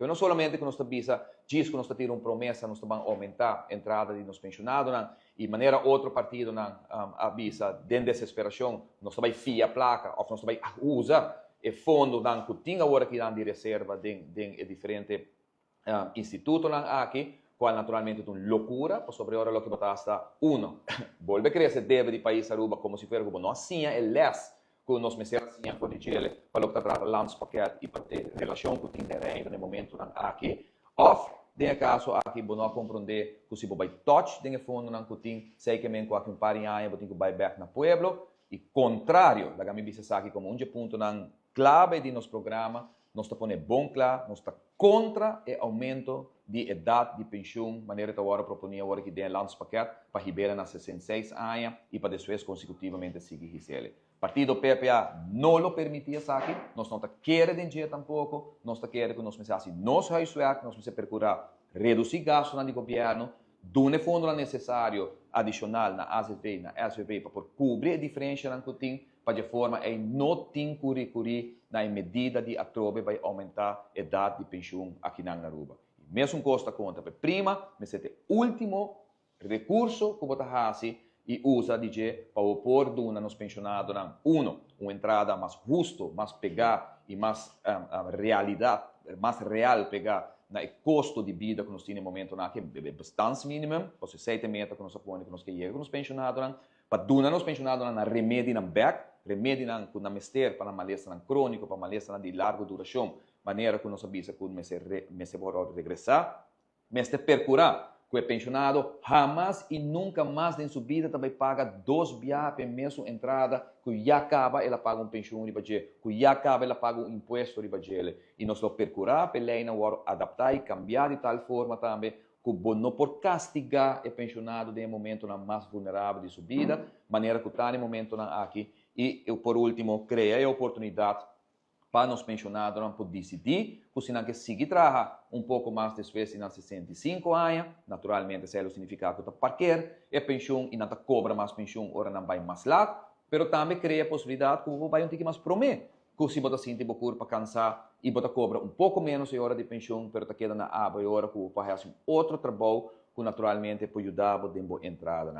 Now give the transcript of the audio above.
Porque não somente que nós visa, diz que nós tira uma promessa, nós vamos aumentar a entrada de nos pensionados, e maneira outro partido avisa, de desesperação, nós vamos fia a placa, ou nós vamos usar o fundo que tinha agora que de reserva de diferentes institutos aqui, qual naturalmente é uma loucura, sobre ora lo que basta uno, volve a crescer deve de país Aruba como se fosse como nós sim é less que nós meses assim por dizer para o que trata landspaket e para ter relação com o terreno no momento aqui, off de caso aqui bom compreender que se vai touch de fundo não que sei que men com um par de anos tem que back na pueblo e contrário da gami bisa aqui como ponto na clave de nosso programa nós está pondo bom claro, nós está contra o aumento de idade de pensão, maneira que agora proponia agora que dê landspaket para ribeirar nas 66 anos e para depois consecutivamente seguir Gisele. Partido PPA não lo permitia aqui, nós não queremos dinheiro tampouco, nós queremos que nós pensamos nós huiswerk, nós precisamos procurar reduzir gastos no governo, dar fundo necessário adicional na AZV, na SVB para cobrir a diferença que tem, para de forma que não tem currículo na medida de atrobe vai aumentar a idade de pensão aqui na Aruba. Mesmo custa conta, prima, mas é o último recurso que você faz e usa para opor nos pensionados uma entrada mais justa, mais pegada e mais realidade, mais real pegar no custo de vida que nós temos no momento que é bastante mínimo, você 7 metas que nós põe que nós queremos nos pensionados, para dar nos pensionados na remédio na back, remédio na mester para malestar crônico, para malestar de larga duração, maneira que nós avisa que me pode regressar, mas te percurar que o pensionado jamais e nunca mais em sua vida também paga 2 viagens mesmo entrada, que já acaba ela paga pensão de budget, que já acaba ela paga imposto de budget. E nós vamos percurar, lei na hora adaptar e cambiar de tal forma também que não por castigar o pensionado de momento mais vulnerável de sua vida, maneira que está no momento aqui. E por último, cria a oportunidade para nos pensionados não poder decidir, que se não que seguir trabalhar pouco mais depois de 65 anos, naturalmente isso significa que está parquear, e pensão e não cobra mais pensão, ora não vai mais lá, mas também cria a possibilidade que você vai ter mais prometer, que se você sente pouco para cansar e você cobra pouco menos de hora de pensão, mas está queda na aba e hora que você faz outro trabalho que naturalmente pode ajudar a dar entrada.